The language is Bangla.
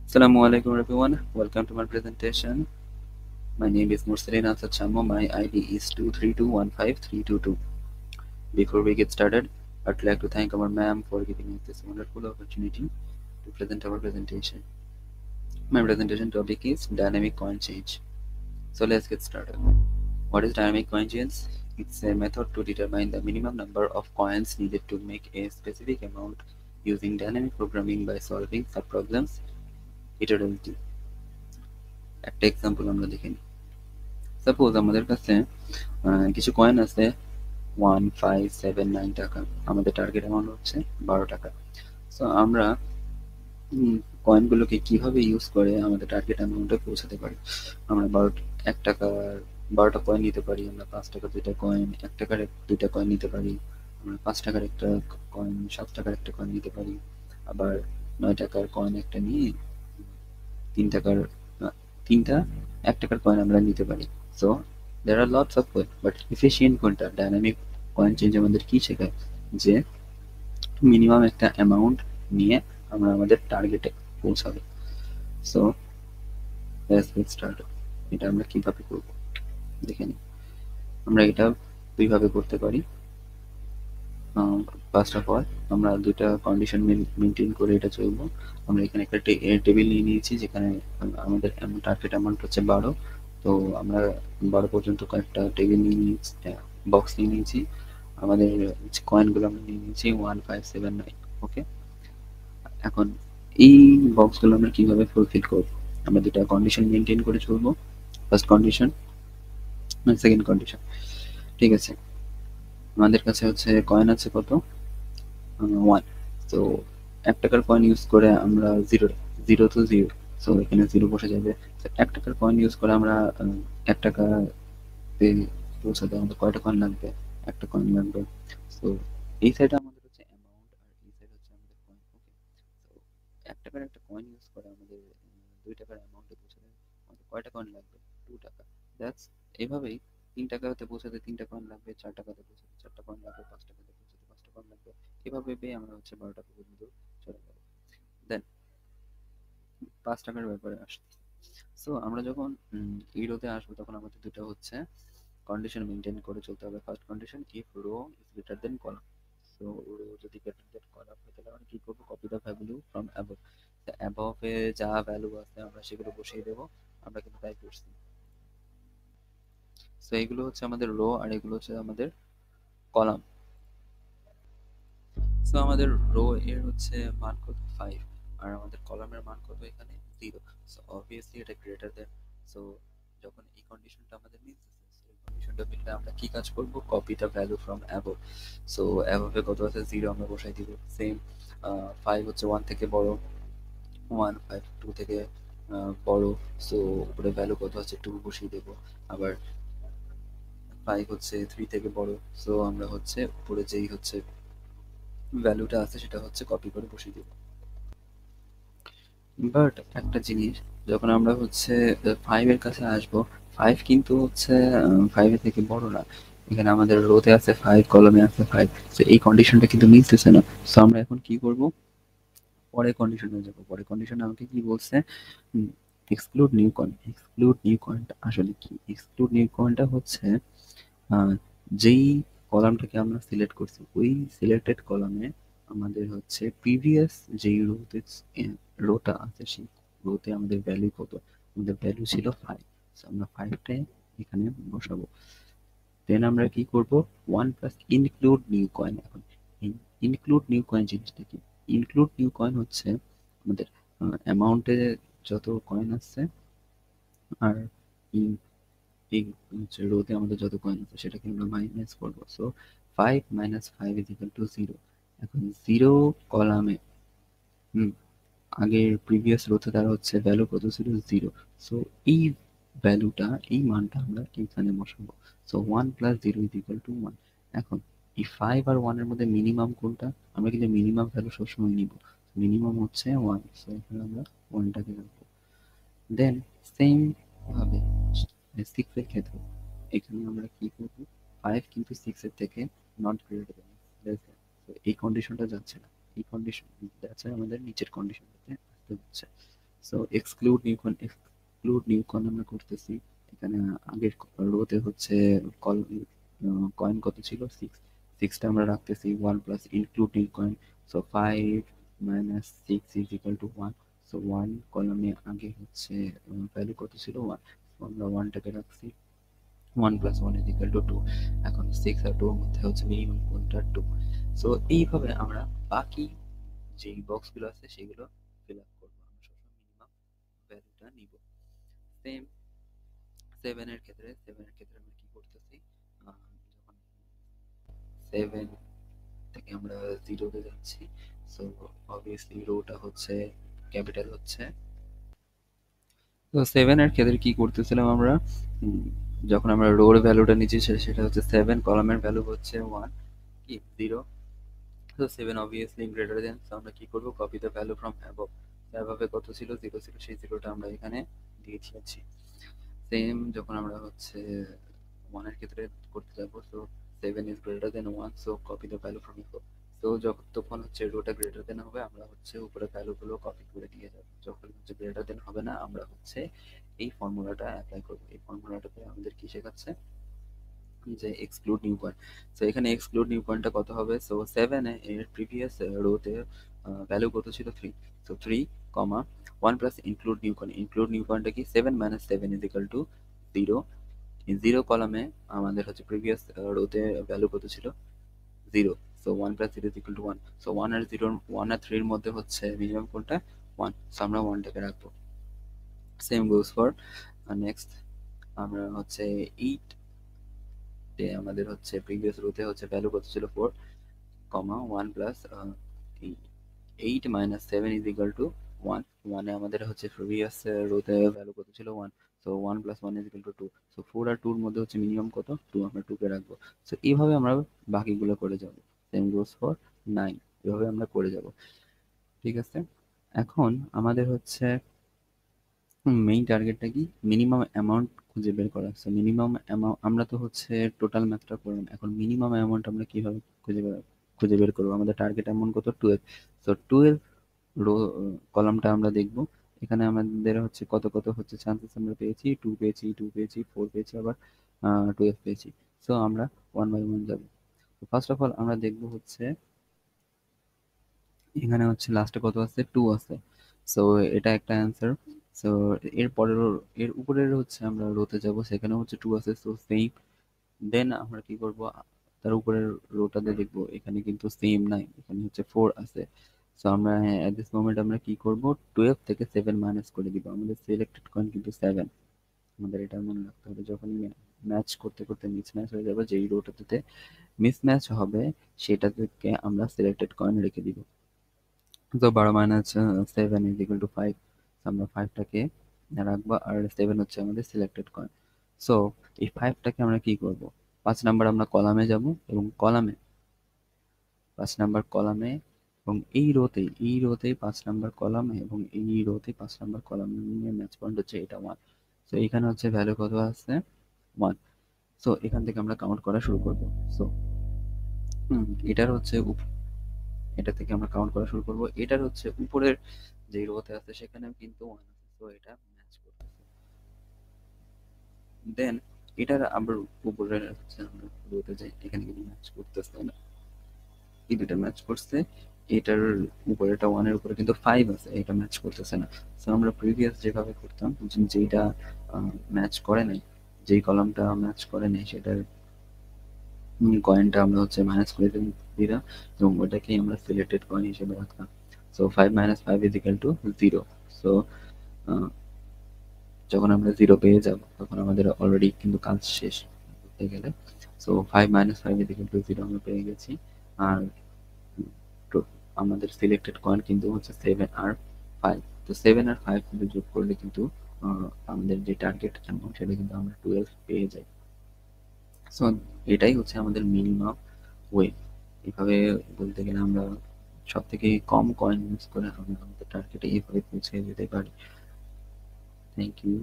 Assalamu alaikum everyone. Welcome to my presentation. My name is Mursalin Asad Chammo. My ID is 232153222. Before we get started, I'd like to thank our ma'am for giving us this wonderful opportunity to present our presentation. My presentation topic is dynamic coin change. So let's get started. What is dynamic coin change? It's a method to determine the minimum number of coins needed to make a specific amount using dynamic programming by solving subproblems iteratively. একটা এক্সাম্পল আমরা দেখে নিই। সাপোজ আমাদের কাছে কিছু কয়েন আছে 1579 টাকা, আমাদের টার্গেট অ্যামাউন্ট হচ্ছে 12 টাকা। সো আমরা কয়েনগুলোকে কিভাবে ইউজ করে আমাদের টার্গেট অ্যামাউন্টে পৌঁছাতে পারি। আমরা 1 টাকার 12টা কয়েন নিতে পারি, আমরা 5 টাকার 2টা কয়েন, 1 টাকার 2টা কয়েন নিতে পারি, আমরা 5 টাকার একটা কয়েন, 7 টাকার একটা কয়েন নিতে পারি, আবার 9 টাকার কয়েন একটা নিয়ে 3 টাকার 3টা 1 টাকার কয়েন আমরা নিতে পারি। So there are lots of coin, but efficient কোনটা? ডাইনামিক কয়েন চেঞ্জ আমাদের কি শেখায় যে মিনিমাম একটা অ্যামাউন্ট নিয়ে আমরা আমাদের টার্গেটে পৌঁছাবো। So let's get started. এটা আমরা কিভাবে করব দেখে নিই। আমরা এটা দুইভাবে করতে পারি। ফার্স্ট অফ অল আমরা দুইটা কন্ডিশন মেনটেন করে এটা চলবো। আমরা এখানে একটা টেবিল নিয়ে নিয়েছি যেখানে আমাদের টার্গেট অ্যামাউন্ট হচ্ছে 12। তো আমরা 12 পর্যন্ত কয়েকটা টেবিল নিয়ে নিয়েছি, বক্স নিয়ে নিয়েছি। আমাদের কয়েনগুলো আমরা নিয়ে নিয়েছি 1579। ওকে, এখন এই বক্সগুলো আমরা কিভাবে ফুলফিল করব? আমরা দুটা কন্ডিশন মেনটেন করে চলবো, ফার্স্ট কন্ডিশন, সেকেন্ড কন্ডিশন। ঠিক আছে, আমাদের কাছে হচ্ছে কয়েন আছে কত? 1। তো 1 টাকার কয়েন ইউজ করে আমরা 0 to 0, সো এখানে 0 বসে যাবে। 1 টাকার কয়েন ইউজ করে আমরা 1 টাকাতে পৌঁছাতে আমাদের কয়টা কয়েন লাগবে? একটা কয়েন লাগবে। সো এই সাইডে আমাদের হচ্ছে অ্যামাউন্ট আর এই সাইড হচ্ছে আমাদের কয়েন। ওকে, সো 1 টাকার একটা কয়েন ইউজ করে আমাদের 2 টাকার অ্যামাউন্টে পৌঁছাতে আমাদের কয়টা কয়েন লাগবে? 2 টাকা। দ্যাটস এভাবেই 3 টাকাতে পৌঁছাতে 3টা কয়েন লাগবে, 4 টাকাতে পৌঁছাতে 4টা কয়েন লাগবে, 5 টাকাতে পৌঁছাতে 5টা কয়েন লাগবে। এভাবে পেয়ে আমরা হচ্ছে 12 টাকা পর্যন্ত চলে যাব। দেন 5 টাকার ব্যাপারে আসছি। সো আমরা যখন ইউরোতে আসবো তখন আমাদের দুটো হচ্ছে কন্ডিশন মেনটেন করে চলতে হবে। First condition, if row is greater than column. So row যদি গ্রেটার দেন কলাম হয় তাহলে আমরা কি করবো? Copy the value from above. অ্যাবভে যা ভ্যালু আছে আমরা সেগুলো বসিয়ে দেবো। আমরা কিন্তু তাই করছি। সো এগুলো হচ্ছে আমাদের রো আর এগুলো হচ্ছে আমাদের কলাম। সো আমাদের রো এর হচ্ছে মান কত? 5, আর আমাদের কলামের মান কত এখানে? 0। সো অবভিয়াসলি এটা গ্রেটার দেন। সো যখন এই কন্ডিশনটা আমাদের মিলতেছে, সো এই কন্ডিশনটা মিললে আমরা কি কাজ করব? Copy the value from above. So অ্যাবভে কত আছে? 0 আমরা বসাই দিব। সেম 5 হচ্ছে 1 থেকে বড়, 1 5 2 থেকে বড়। সো উপরে ভ্যালু কত আছে? 2 বসিয়ে দেব। আবার 5 হচ্ছে 3 থেকে বড়। সো আমরা হচ্ছে উপরে যেই হচ্ছে ভ্যালুটা আছে সেটা হচ্ছে কপি করে বসিয়ে দিব। বাট একটা জিনিস, যখন আমরা হচ্ছে 5 এর কাছে আসবো, 5 কিন্তু হচ্ছে 5 এর থেকে বড় না। এখানে আমাদের রোতে আছে 5, কলমে আছে 5। তো এই কন্ডিশনটা কিন্তু মিলতেছে না। সো আমরা এখন কি করব? পরের কন্ডিশনে যাব। পরের কন্ডিশনে আমাকে কি বলছে? Exclude new coin. Exclude new কয়েনটা আসলে কি? এক্সক্লুড নিউ কয়েনটা হচ্ছে যেই কলামটাকে আমরা সিলেক্ট করছি ওই সিলেক্টেড কলামে আমাদের হচ্ছে প্রিভিয়াস যেই রোতে রোটা আছে সেই রোতে আমাদের ভ্যালু কত? আমাদের ভ্যালু ছিল 5। সো আমরা 5টাই এখানে বসাবো। দেন আমরা কি করব? 1 প্লাস ইনক্লুড নিউ কয়েন। এখন ইনক্লুড নিউ কয়েন জিনিসটা কি? ইনক্লুড নিউ কয়েন হচ্ছে আমাদের অ্যামাউন্টে যত কয়েন আছে আর এই হচ্ছে রোতে আমাদের যত কয়েন আছে সেটাকে আমরা মাইনাস করবো। So 5 minus 5 is equal to 0। এখন 0 কলামে আগের প্রিভিয়াস রোতে তার হচ্ছে ভ্যালু কত ছিল? 0। সো এই ভ্যালুটা, এই মানটা আমরা এইখানে বসাবো। So 1 plus 0 is equal to 1। এখন এই 5 আর 1 এর মধ্যে মিনিমাম কোনটা? আমরা কিন্তু মিনিমাম ভ্যালু সবসময় নিব। মিনিমাম হচ্ছে 1। সো এখানে আমরা 1টাকে রাখবো। দেন সেম ভাবে 6 এর ক্ষেত্রে এখানে আমরা কি করব? 5 কিন্তু 6 এর থেকে not greater than less than. তো এই কন্ডিশনটা যাচ্ছে না। এই কন্ডিশন যাচ্ছে আমাদের নিচের কন্ডিশনটাতে আসতে হচ্ছে। সো এক্সক্লুড নিউ কয়েন আমরা করতেছি। এখানে আগের রোতে হচ্ছে কল কয়েন কত ছিল? 6। 6টা আমরা রাখতেছি 1 plus include new coin. So 5 minus 6 is equal to 1। So 1 কলামে আগে হচ্ছে ভ্যালু কত ছিল? 1। আমরা 1টাকে রাখছি। 1 প্লাস 1 ইজ ইকুয়াল টু 2। এখন 6 আর 2 এর মধ্যে হচ্ছে মিনিমাম কোনটা? 2। সো এইভাবে আমরা বাকি যেই বক্সগুলো আছে সেগুলো ফিল আপ করবো। আমরা সবসময় মিনিমাম ভ্যালুটা নিব। সেম 7 এর ক্ষেত্রে আমরা কি করতেছি? যখন 7 থেকে আমরা 0 তে যাচ্ছি, সো অবভিয়াসলি রোটা হচ্ছে ক্যাপিটাল হচ্ছে। তো 7 এর ক্ষেত্রে কি করতেছিলাম আমরা? উম, যখন আমরা রোর ভ্যালুটা নিচ্ছি সেটা হচ্ছে 7, কলামের ভ্যালু হচ্ছে 1 কি 0। তো 7 obviously greater than, so আমরা কি করব? Copy the value from above. অ্যাবভে কত ছিল? 0 ছিল, সেই 0টা আমরা এখানে দিয়ে দিয়েছি। সেম যখন আমরা হচ্ছে 1 এর ক্ষেত্রে করতে যাব, so 7 is greater then 1, so copy the value from above. So যতক্ষণ হচ্ছে রোটা গ্রেটার দেন হবে আমরা হচ্ছে উপরে ভ্যালুগুলো কপি করে দিয়ে যাব। যখন হচ্ছে গ্রেটার দেন হবে না আমরা হচ্ছে এই ফর্মুলাটা অ্যাপ্লাই করব। এই ফর্মুলাটাতে আমাদের কি শেখাচ্ছে? যে এক্সক্লুড নিউ পয়েন্ট। সো এখানে এক্সক্লুড নিউ পয়েন্টটা কত হবে? সো 7 এর প্রিভিয়াস রোতে ভ্যালু কত ছিল? 3। সো 3 কমা 1 plus include new point. Include new পয়েন্টটা কি? 7 মাইনাস 7 ইজ ইকুয়াল টু 0। এই 0 কলামে আমাদের হচ্ছে প্রিভিয়াস রোতে ভ্যালু কত ছিল? 0। So 1 plus 0 is equal to 1। So 1 আর 0, 1 আর 3 এর মধ্যে হচ্ছে মিনিমাম কোনটা? 1। সো আমরা 1টাকে রাখবো। Same goes for next. আমরা হচ্ছে 8 আমাদের হচ্ছে প্রিভিয়াস রোতে হচ্ছে ভ্যালু কত ছিল? 4 কমা 1 plus 8 minus 7 is equal to 1। 1 এ আমাদের হচ্ছে প্রিভিয়াস রোতে ভ্যালু কত ছিল? 1। So 1 plus 1 is equal to 2। So 4 আর 2 এর মধ্যে হচ্ছে মিনিমাম কত? 2। আমরা 2 কে রাখবো। সো এইভাবে আমরা বাকিগুলো করে যাব। Same goes for 9। এভাবে আমরা করে যাব। ঠিক আছে? এখন আমাদের হচ্ছে মেইন টার্গেটটা কি? মিনিমাম অ্যামাউন্ট খুঁজে বের করা। সো মিনিমাম অ্যামাউন্ট আমরা তো হচ্ছে টোটাল ম্যাথটা করলাম। এখন মিনিমাম অ্যামাউন্ট আমরা কিভাবে খুঁজে বের করবো? আমাদের টার্গেট অ্যামাউন্ট কত? 12। সো 12 রো কলামটা আমরা দেখব। এখানে আমাদের হচ্ছে কত কত হচ্ছে চান্সেস আমরা পেয়েছি? 2 পেয়েছি, 2 পেয়েছি, 4 পেয়েছি, আবার 12 পেয়েছি। সো আমরা 1 বাই 1 যাব। তো ফার্স্ট অফ অল আমরা দেখব হচ্ছে এখানে হচ্ছে লাস্টে কত আছে? 2 আছে। সো এটা একটা অ্যান্সার। সো এর পরের এর উপরের হচ্ছে আমরা রোতে যাব, সেখানে হচ্ছে 2 আছে। So same. দেন আমরা কি করব? তার উপরের রোটাতে দেখব এখানে কিন্তু সেম নাই, এখানে হচ্ছে 4 আছে। সো আমরা এট দিস মোমেন্ট আমরা কি করব? 12 থেকে 7 মাইনাস করে দিব। আমাদের সিলেক্টেড কয়েন কিন্তু 7। আমাদের এটা মনে রাখতে হবে। যখনই ম্যাচ করতে করতে মিসম্যাচ হয়ে যাবে, যেই রোটাতে মিসম্যাচ হবে সেটা থেকে আমরা সিলেক্টেড কয়েন রেখে দিব। তো 12 মাইনাস 7 ইজ ইকুয়াল টু 5। আমরা 5টাকে রাখবো, আর 7 হচ্ছে আমাদের সিলেক্টেড কয়েন। সো এই 5টাকে আমরা কি করব? 5 নাম্বার আমরা কলামে যাব, এবং কলামে 5 নাম্বার কলামে, এবং এই রোতেই 5 নাম্বার কলামে, এবং এই রোতেই 5 নাম্বার কলাম নিয়ে ম্যাচ পয়েন্ট হচ্ছে এটা 1। সো এখানে হচ্ছে ভ্যালু কত আছে? 1। সো এখান থেকে আমরা কাউন্ট করা শুরু করব। সো এটার হচ্ছে এটা থেকে আমরা কাউন্ট করা শুরু করব। এটার হচ্ছে উপরের যে রোতে আছে সেখানেও কিন্তু 1 আছে। সো এটা ম্যাচ করতেছে। দেন এটার আবার উপরের হচ্ছে আমরা রোতে যাই, এখানে কিন্তু ম্যাচ করতেছে না। এই দুটা ম্যাচ করছে। এটার উপরেটা 1 এর উপরে কিন্তু 5 আছে, এটা ম্যাচ করতেছে না। সো আমরা প্রিভিয়াস যেভাবে করতাম, যেইটা ম্যাচ করে নাই, যেই কলামটা ম্যাচ করে নাই সেটার কয়েনটা আমরা হচ্ছে মাইনাস করে দিলাম, এবং ওটাকেই আমরা সিলেক্টেড কয়েন হিসেবে রাখলাম। So 5 minus 5 is equal to 0। So যখন আমরা 0 পেয়ে যাব তখন আমাদের অলরেডি কিন্তু কাজ শেষ হতে গেলে। So 5 minus 5 is equal to 0 আমরা পেয়ে গেছি। আর তো আমাদের সিলেক্টেড কয়েন কিন্তু হচ্ছে 7 আর 5। তো 7 আর 5 কিন্তু যোগ করলে কিন্তু আমাদের যে টার্গেট অ্যামাউন্ট সেটা কিন্তু আমরা 12 পেয়ে যাই। সো এটাই হচ্ছে আমাদের মিনিমাম ওয়ে। এভাবে বলতে গেলে আমরা সব থেকে কম কয়েন ইউজ করে আমরা আমাদের টার্গেটে এইভাবে পৌঁছে যেতে পারি। Thank you.